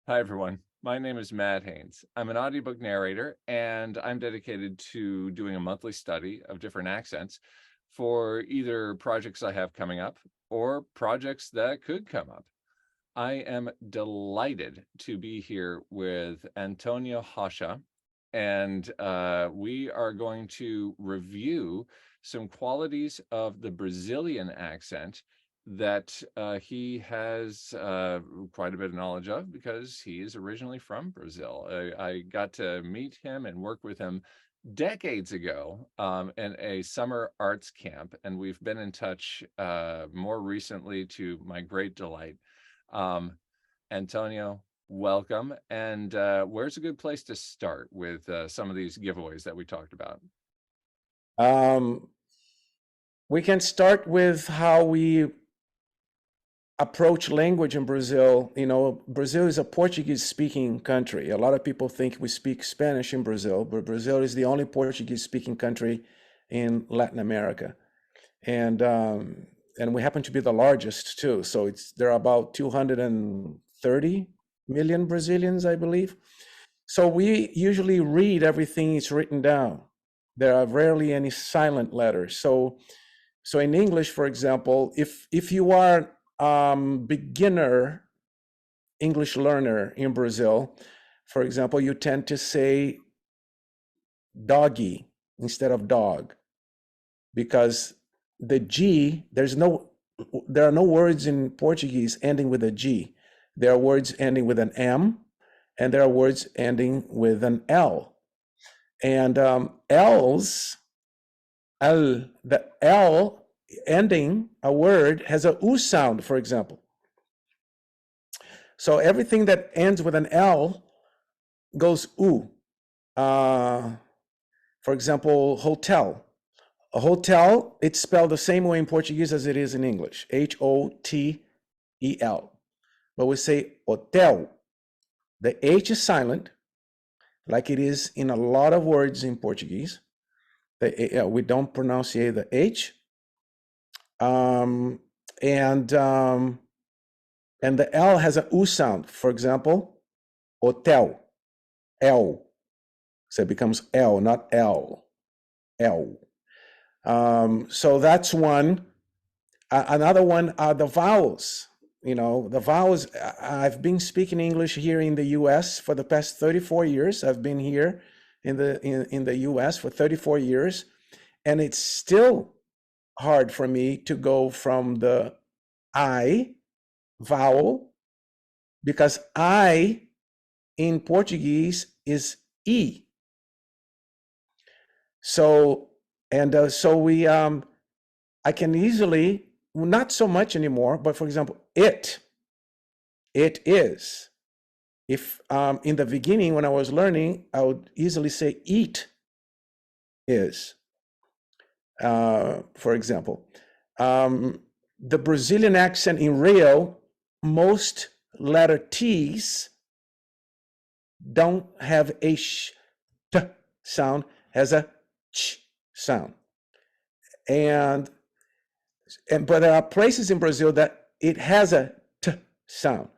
Hi, everyone. My name is Matt Haynes. I'm an audiobook narrator, and I'm dedicated to doing a monthly study of different accents for either projects I have coming up or projects that could come up. I am delighted to be here with Antonio Rocha, and we are going to review some qualities of the Brazilian accent that he has quite a bit of knowledge of because he is originally from Brazil. I got to meet him and work with him decades ago in a summer arts camp, and we've been in touch more recently to my great delight. Um, Antonio, welcome. And where's a good place to start with some of these giveaways that we talked about? Um, we can start with how we approach language in Brazil. You know, Brazil is a Portuguese-speaking country. A lot of people think we speak Spanish in Brazil, but Brazil is the only Portuguese-speaking country in Latin America, and um, and we happen to be the largest too. So there are about 230 million Brazilians, I believe. So we usually read everything is written down. There are rarely any silent letters. So in English, for example, if you are beginner English learner in Brazil, for example, you tend to say doggy instead of dog because the G, there are no words in Portuguese ending with a G. There are words ending with an M, and there are words ending with an L. And L's, the L ending a word has a U sound, for example. So everything that ends with an L goes U. For example, hotel. A hotel, it's spelled the same way in Portuguese as it is in English, Hotel. But we say hotel. The H is silent, like it is in a lot of words in Portuguese. We don't pronunciate the H. Um, and um, and the L has a U sound. For example, hotel, L. So it becomes L, not L. L. So that's one. Another one are the vowels. You know, the vowels. I've been speaking English here in the U.S. for the past 34 years. I've been here in the U.S. for 34 years, and it's still hard for me to go from the I vowel because I in Portuguese is E. So so I can easily, not so much anymore, but for example, it is. If in the beginning when I was learning, I would easily say eat is, for example. The Brazilian accent in Rio, most letter T's don't have a sh t sound, has a ch sound. And but there are places in Brazil that it has a t sound.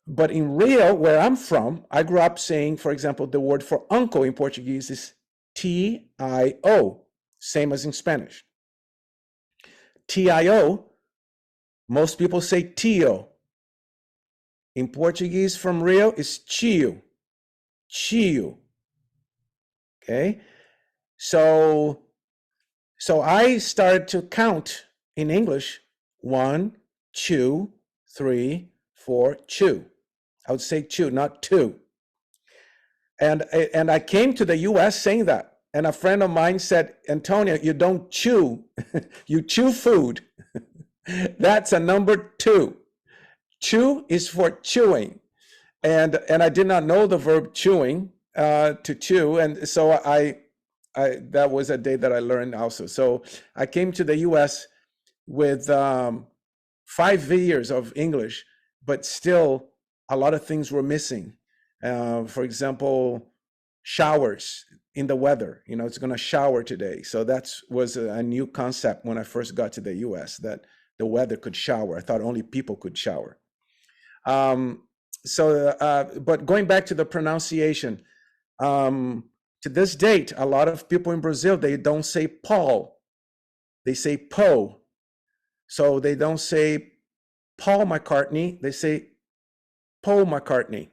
But in Rio, where I'm from, I grew up saying, for example, the word for uncle in Portuguese is T-I-O, same as in Spanish. T-I-O, most people say tio. In Portuguese from Rio is tio, tio. Okay, so I started to count in English: 1, 2, 3, 4, chew. I would say chew, not two. And I came to the U.S. saying that, and a friend of mine said, Antonio, you don't chew, you chew food. That's a number 2. Chew is for chewing, and I did not know the verb chewing, to chew, and so I that was a day that I learned also. So I came to the U.S. with 5 years of English, but still a lot of things were missing. For example, showers in the weather. You know, it's going to shower today. So that was a new concept when I first got to the U.S. that the weather could shower. I thought only people could shower. Um, But going back to the pronunciation, to this date, a lot of people in Brazil, they don't say Paul, they say Poe. So they don't say Paul McCartney, they say Paul McCartney.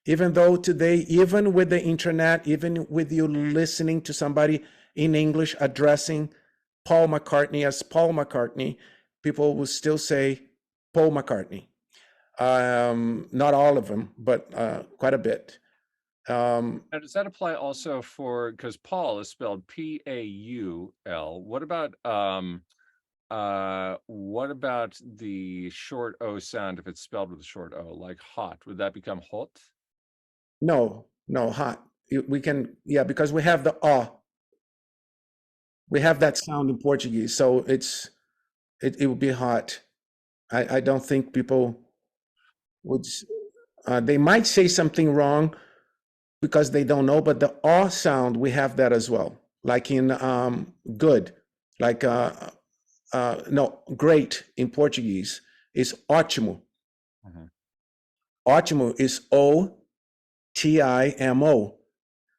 Even though today, even with the internet, even with you listening to somebody in English addressing Paul McCartney as Paul McCartney, people will still say Paul McCartney. Not all of them, but quite a bit. Now, does that apply also for, because Paul is spelled P-A-U-L? What about the short O sound if it's spelled with a short O, like hot? Would that become hot? No, hot. We can, yeah, because we have the we have that sound in Portuguese, so it would be hot. I don't think people would. They might say something wrong because they don't know, but the sound, we have that as well. Like in good, like no, great in Portuguese is ótimo. Mhm. Ótimo is O-T-I-M-O.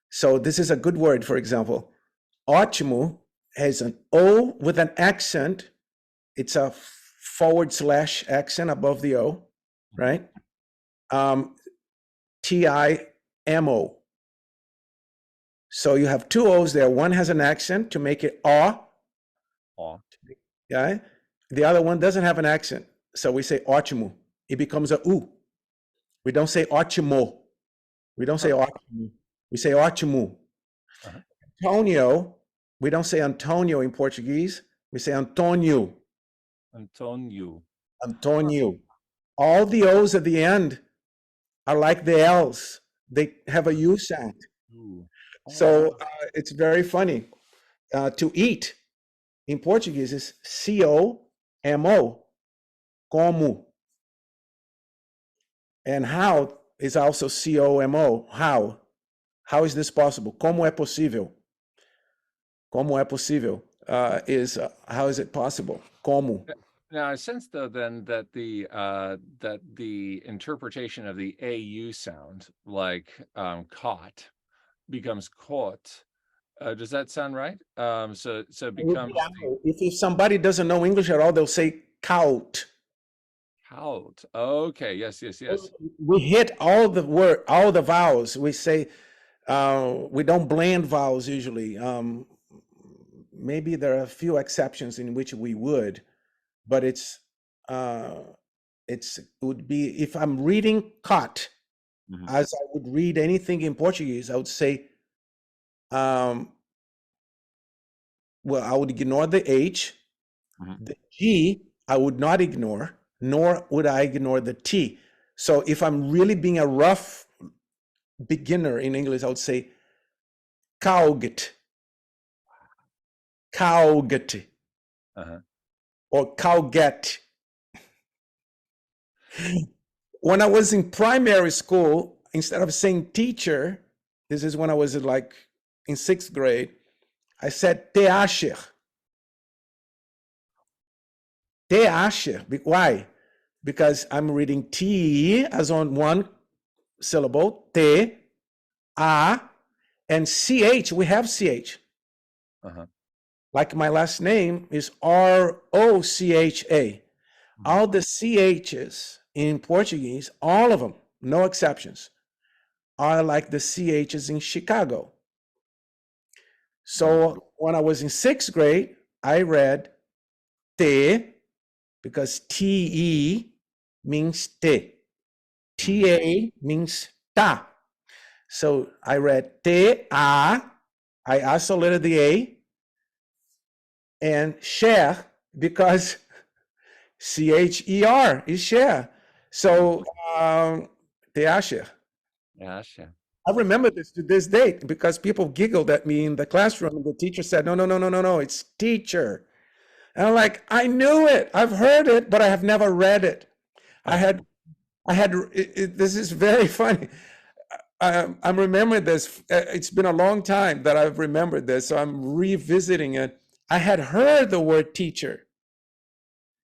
So this is a good word, for example. Ótimo has an O with an accent. It's a / accent above the O, right? T-I-M-O. So you have two O's there. One has an accent to make it Aw. yeah. The other one doesn't have an accent. So we say ótimo. It becomes a U. We don't say ótimo. We don't say ótimo. We say ótimo. Uh-huh. Antonio, we don't say Antonio in Portuguese. We say Antonio. Antonio. Antonio. All the O's at the end are like the L's. They have a U sound. Ooh. So it's very funny. To eat in Portuguese is C-O-M-O, como. And how is also C-O-M-O, how. How is this possible? Como é possível? Como é possível is how is it possible? Como. Now, I sense though then that the interpretation of the AU sound, like caught, becomes caught. Does that sound right? So it becomes If somebody doesn't know English at all, they'll say caught. Caught. Okay. Yes. We hit all the vowels. We say we don't blend vowels usually. Maybe there are a few exceptions in which we would, but it would be if I'm reading caught, as I would read anything in Portuguese, I would say, well, I would ignore the H, the G, I would not ignore, nor would I ignore the T. So if I'm really being a rough beginner in English, I would say cauget, or cauget. When I was in primary school, instead of saying teacher, this is when I was like in 6th grade, I said te acha. Te acha. Why? Because I'm reading T as on one syllable, te, a, and CH, we have CH. Like my last name is R-O-C-H-A. All the CHs in Portuguese, all of them, no exceptions, are like the CHs in Chicago. So when I was in 6th grade, I read te, because T-E means te. T-A means ta. So I read te-a, I isolated the A, and share, because C-H-E-R is share. So te acha. I remember this to this date because people giggled at me in the classroom. The teacher said, no, it's teacher. And I'm like, I knew it. I've heard it, but I have never read it. This is very funny. I'm remembering this. It's been a long time that I've remembered this, so I'm revisiting it. I had heard the word teacher,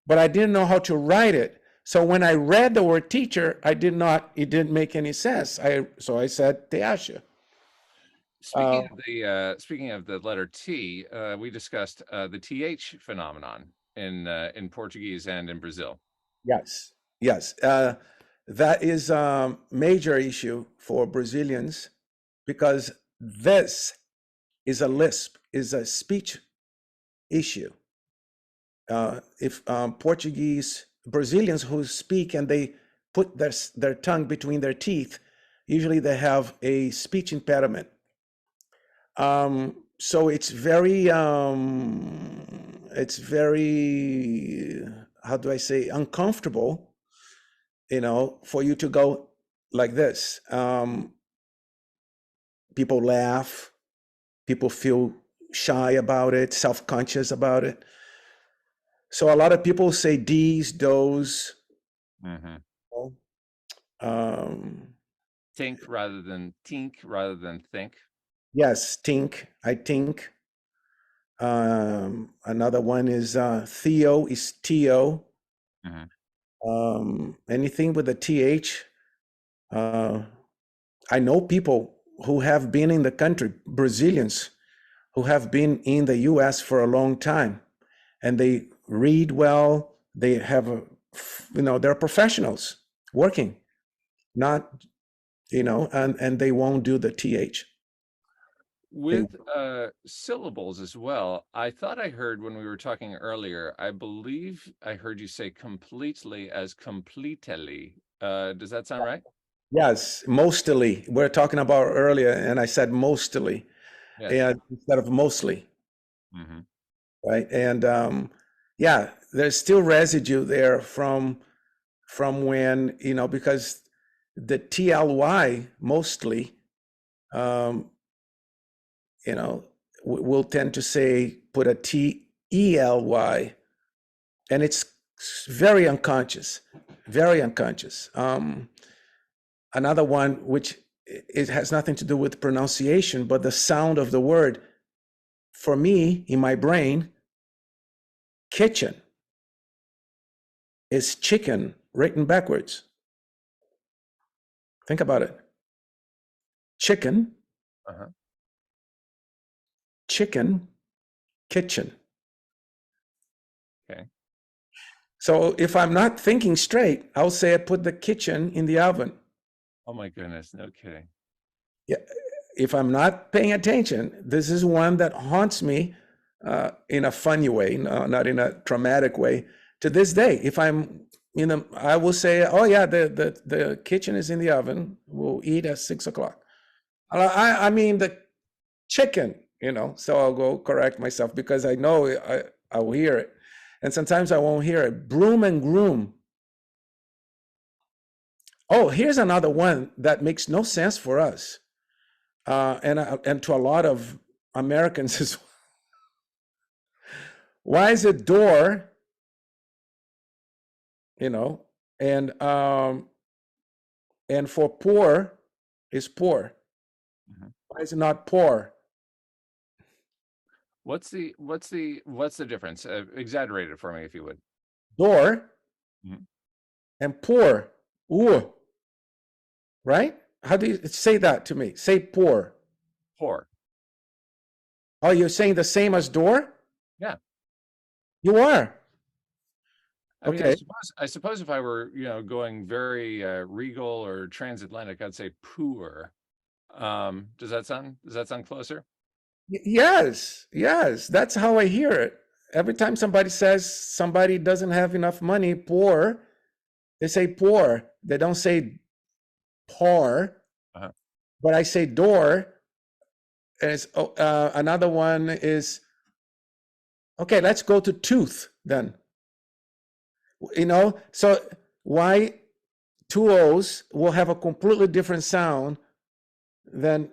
but I didn't know how to write it. So when I read the word teacher, I did not, it didn't make any sense. So I said te acha. Speaking of the letter T, we discussed the TH phenomenon in Portuguese and in Brazil. Yes, yes. That is a major issue for Brazilians because this is a lisp, is a speech issue. If Portuguese Brazilians who speak and they put their tongue between their teeth, usually they have a speech impediment. So it's very, how do I say, uncomfortable, for you to go like this. People laugh, people feel shy about it, self-conscious about it. So a lot of people say D's, those. Mm-hmm. Um, Think rather than think rather than think. yes, think, I think. Another one is Theo is Theo. Anything with a TH. I know people who have been in the country, Brazilians, who have been in the US for a long time, and they read well. They have, they're professionals working, not, and they won't do the TH. With syllables as well, I thought I heard when we were talking earlier, I believe I heard you say completely as completely. Does that sound right? Yes, mostly. We're talking about earlier, and I said mostly, Yes. and instead of mostly, Mm-hmm. right? And yeah, there's still residue there from when, because the TLY mostly, we'll tend to say put a TELY, and it's very unconscious, very unconscious. Another one, which it has nothing to do with pronunciation, but the sound of the word, for me, in my brain, kitchen is chicken written backwards. Think about it. Chicken, chicken, kitchen. Okay. So if I'm not thinking straight, I'll say I put the kitchen in the oven. Oh my goodness, no kidding. Yeah, if I'm not paying attention, this is one that haunts me in a funny way, not in a traumatic way. To this day, if I'm, I will say, "Oh yeah, the kitchen is in the oven. We'll eat at 6 o'clock." I mean the chicken, So I'll go correct myself because I know I will hear it, and sometimes I won't hear it. Broom and groom. Oh, here's another one that makes no sense for us. And to a lot of Americans as well. Why is it door? And for poor is poor. Why is it not poor? What's the difference? Exaggerate it for me, if you would. Door and poor. Ooh. Right? How do you say that to me? Say poor. Poor. Oh, you're saying the same as door? Yeah. You are. I mean, Okay. I suppose if I were, going very regal or transatlantic, I'd say poor. Does that sound closer? Yes, yes. That's how I hear it. Every time somebody says somebody doesn't have enough money, poor, they say poor. They don't say poor, but I say door. And it's another one is, okay, let's go to tooth then. So why two O's will have a completely different sound than,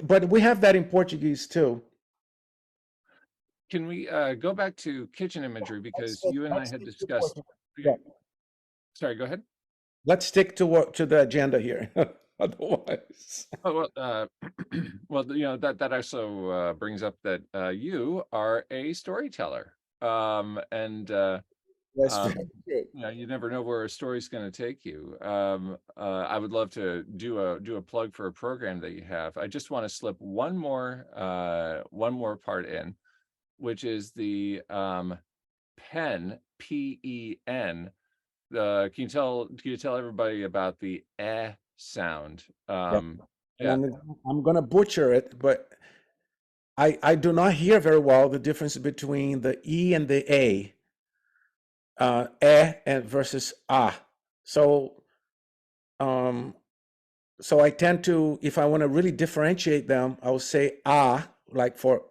but we have that in Portuguese too. Can we go back to kitchen imagery because you and I had discussed. Yeah. Sorry, go ahead. Let's stick to the agenda here. Otherwise, Oh, well, that also brings up that you are a storyteller, and That's Um, very good. you never know where a story's going to take you. I would love to do a plug for a program that you have. I just want to slip one more part in, which is the pen, Pen. Can you tell everybody about the sound? Yeah. And Yeah. I'm gonna butcher it, but I do not hear very well the difference between the E and the A, and versus ah. So um, so I tend to, if I want to really differentiate them, I will say ah, like for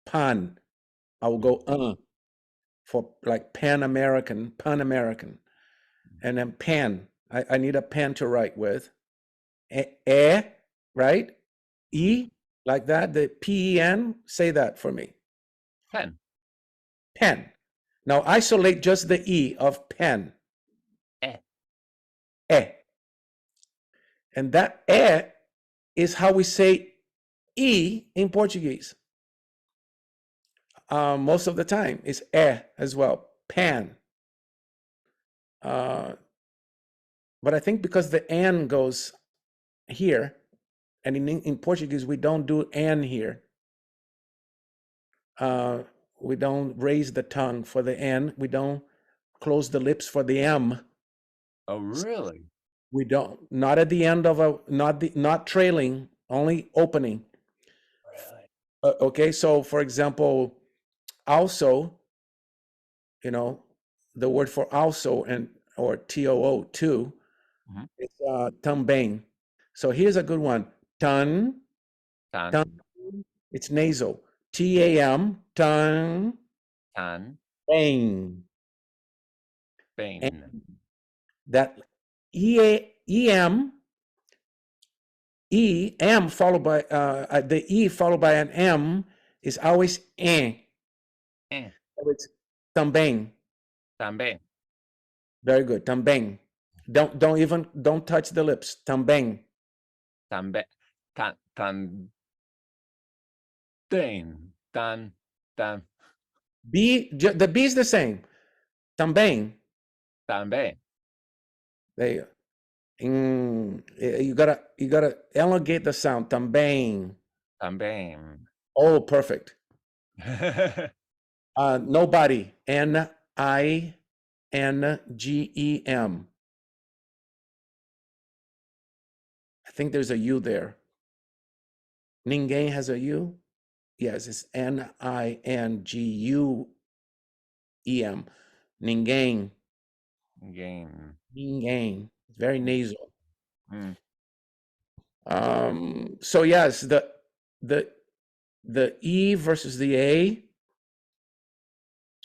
pan. I will go for like Pan American, Pan American, and then pen. I need a pen to write with. Right? E, like that. The Pen. Say that for me. Pen. Pen. Now isolate just the E of pen. Eh. E. And that is how we say E in Portuguese. Most of the time it's as well. Pan. But I think because the N goes here, and in Portuguese we don't do N here. We don't raise the tongue for the N. We don't close the lips for the M. Oh, really? We don't, not at the end of not trailing, only opening. Really? Okay, so for example, also, the word for also and or TOO too Mhm. is também. So here's a good one. Tan, tan, Tan, it's nasal. TAM, tan, tan, bang. And bane. that EM, followed by the E followed by an M is always eh. Eh. So it's também. Também. Very good. Também. Don't touch the lips. Também. Também. Tan. Tan. Tan. The B is the same. Também. Também. There you go. You gotta elongate the sound. Também. Também. Oh, perfect. Nobody. NINGEM. I think there's a U there. Ninguém has a U. Yes, it's NINGUEM. Ninguém. Game. Ninguém. Very nasal. Mm. So yes, the E versus the A.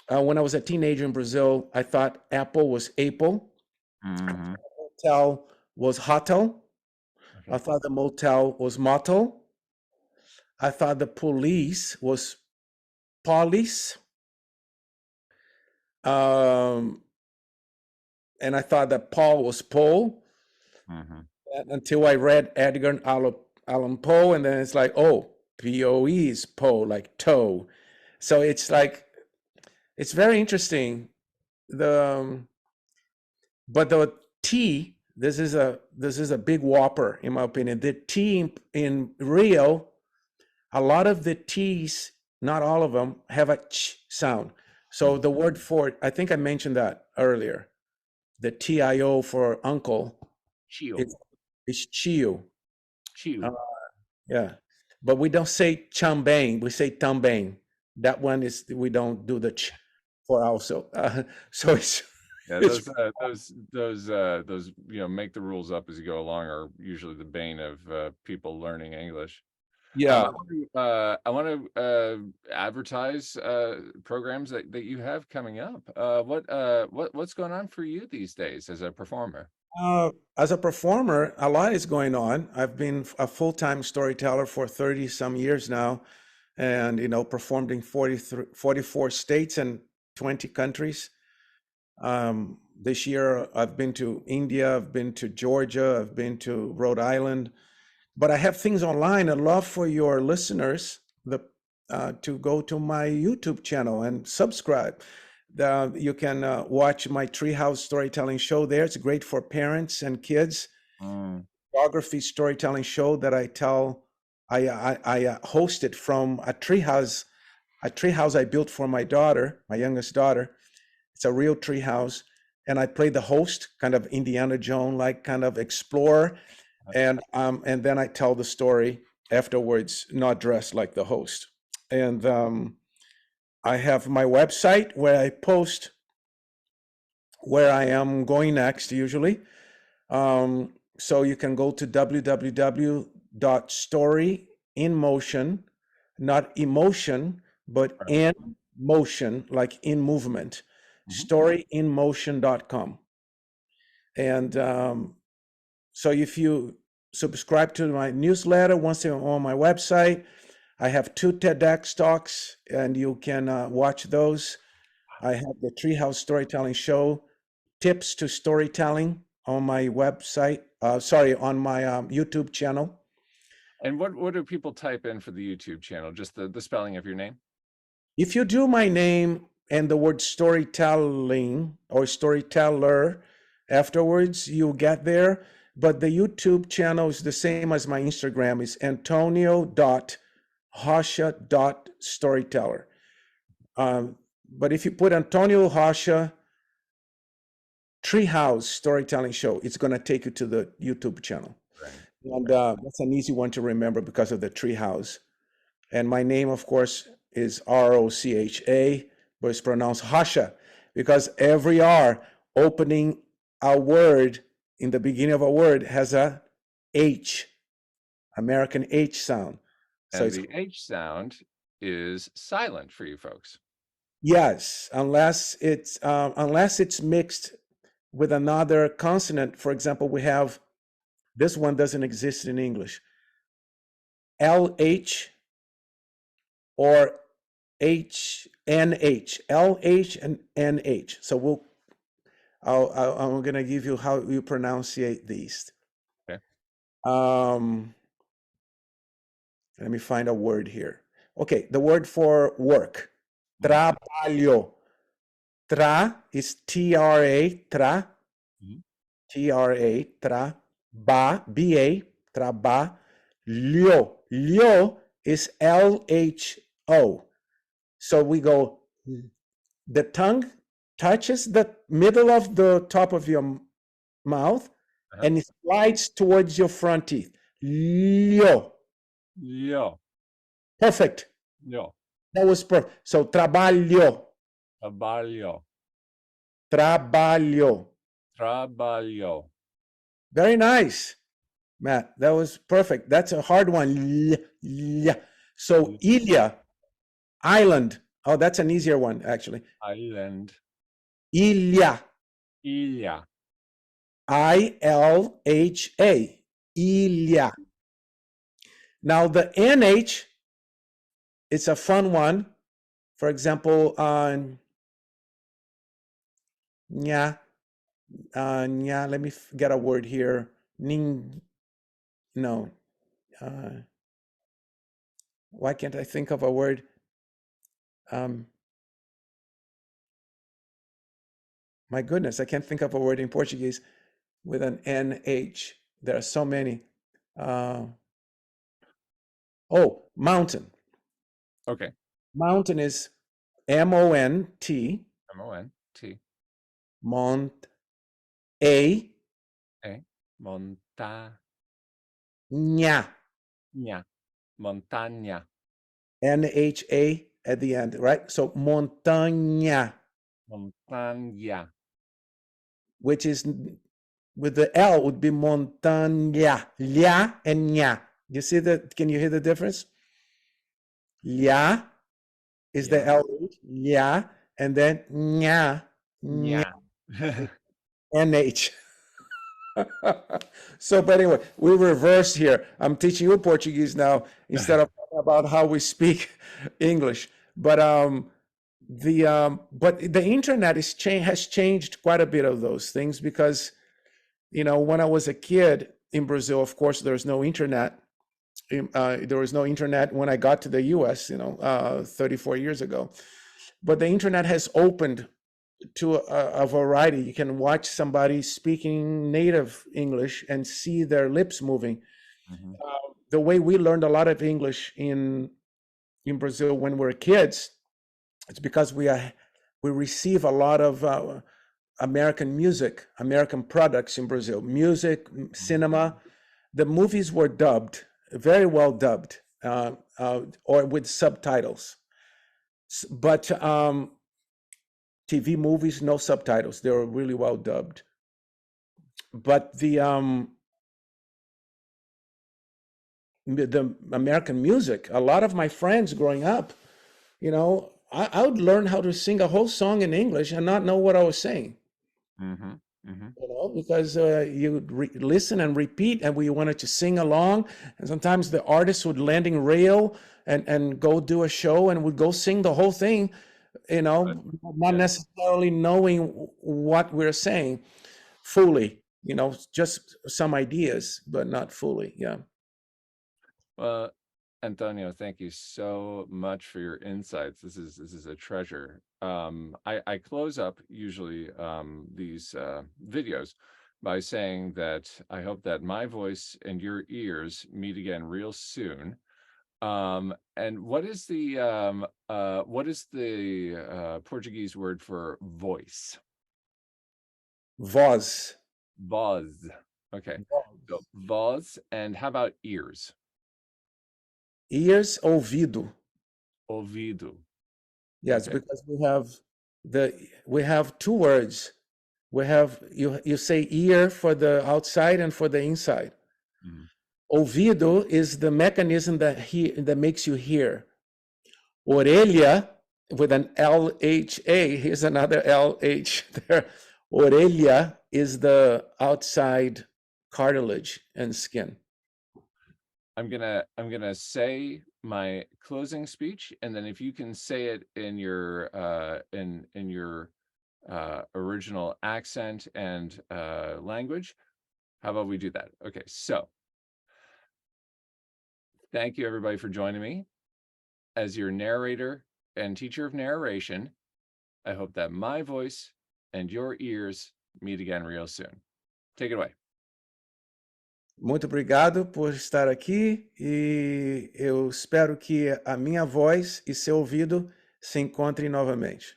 When I was a teenager in Brazil, I thought Apple was Apple. Mm-hmm. Hotel was hotel. Okay. I thought the motel was motel. I thought the police was police. And I thought that Paul was Paul. Mm-hmm. Until I read Edgar Allan Poe, and then it's like, oh, POE is Poe, like toe. So it's like, it's very interesting. But the T, this is a big whopper in my opinion. The T in Rio, a lot of the T's, not all of them, have a ch sound. So the word for, I think I mentioned that earlier. The TIO for uncle Chio. is chio. Chio. Yeah, but we don't say chambang. We say tambang. That one is, we don't do the ch for also. So it's Yeah, it's those make the rules up as you go along are usually the bane of people learning English. yeah. I want to advertise programs that you have coming up. What's going on for you these days as a performer? As a performer, a lot is going on. I've been a full-time storyteller for 30 some years now, and performed in 44 states and 20 countries. This year I've been to India, I've been to Georgia, I've been to Rhode Island, but I have things online. I'd love for your listeners to go to my YouTube channel and subscribe. You can watch my Treehouse Storytelling Show there. It's great for parents and kids. Mm, Geography storytelling show that I tell. I host it from a treehouse I built for my daughter, my youngest daughter. It's a real treehouse, and I play the host, kind of Indiana Jones, like kind of explorer, and then I tell the story afterwards, not dressed like the host. And I have my website where I post where I am going next, usually. So you can go to www.storyinmotion, not emotion, but right. in motion, like in movement, storyinmotion.com. And so if you subscribe to my newsletter once you're on my website, I have 2 TEDx talks, and you can watch those. I have the Treehouse Storytelling Show, tips to storytelling on my website, on my YouTube channel. And what do people type in for the YouTube channel? Just the spelling of your name? If you do my name and the word storytelling or storyteller afterwards, you'll get there. But the YouTube channel is the same as my Instagram. It's antonio.rocha.storyteller. But if you put Antonio Rocha Treehouse Storytelling Show, it's going to take you to the YouTube channel. Right. And that's an easy one to remember because of the treehouse. And my name, of course, is Rocha, but it's pronounced Hasha, because every R opening a word in the beginning of a word has a H, American H sound. So And the H sound is silent for you folks. Yes, unless it's mixed with another consonant. For example, we have this one doesn't exist in English. LH or HNH, LH and NH. So I'm gonna give you how you pronunciate these. Okay. Let me find a word here. Okay, the word for work, trabalho. Tra is T-R-A, tra, T-R-A, tra, B-A, trabalho. Lio is L-H-O. So we go, the tongue touches the middle of the top of your mouth and it slides towards your front teeth. Lio. Yo. Perfect. Yo. That was perfect. So trabalho. Trabalho. Trabalho. Trabalho. Very nice, Matt. That was perfect. That's a hard one. So ilha, island. Oh, that's an easier one, actually. Island. Ilha. Ilha. I-L-H-A. Ilha. Now the NH, it's a fun one. For example, nya, let me get a word here. Ning, no. Why can't I think of a word? My goodness, I can't think of a word in Portuguese with an NH. There are so many. Oh, mountain. Okay. Mountain is M-O-N-T. M-O-N-T. Mont. A. Monta. Nya. Nya. Montaña. N-H-A at the end, right? So montaña. Montaña. Which is with the L would be montaña. Lia and nya. You see that? Can you hear the difference? Lia is the L, lia, and then nya, nya, NH. So, but anyway, we reversed here. I'm teaching you Portuguese now instead of about how we speak English. But the internet has changed quite a bit of those things because, when I was a kid in Brazil, of course, there's no internet. There was no internet when I got to the U.S. 34 years ago. But the internet has opened to a variety. You can watch somebody speaking native English and see their lips moving. Mhm. The way we learned a lot of English in Brazil when we were kids, it's because we receive a lot of American music, American products in Brazil, music, cinema. The movies were dubbed, very well dubbed, or with subtitles. But TV movies, no subtitles. They were really well dubbed. But the American music, a lot of my friends growing up, I would learn how to sing a whole song in English and not know what I was saying. Mhm. Mhm. Because you listen and repeat, and we wanted to sing along. And sometimes the artist would landing rail and go do a show and would go sing the whole thing, But not yeah. necessarily knowing what we're saying fully, just some ideas, but not fully. Yeah. Well, Antonio, thank you so much for your insights. This is a treasure. I close up usually these videos by saying that I hope that my voice and your ears meet again real soon. And what is the Portuguese word for voice? Voz. Voz. Okay. So voz, and how about ears? Ears, ouvido. Ouvido. Yes, Okay. because we have two words. We have you say ear for the outside and for the inside. Mhm. Ouvido is the mechanism that makes you hear. Orelha with an LHA, here's another LH there. Orelha is the outside cartilage and skin. I'm gonna say my closing speech, and then if you can say it in your original accent and language, how about we do that? Okay, so thank you everybody for joining me as your narrator and teacher of narration. I hope that my voice and your ears meet again real soon. Take it away. Muito obrigado por estar aqui e eu espero que a minha voz e seu ouvido se encontrem novamente.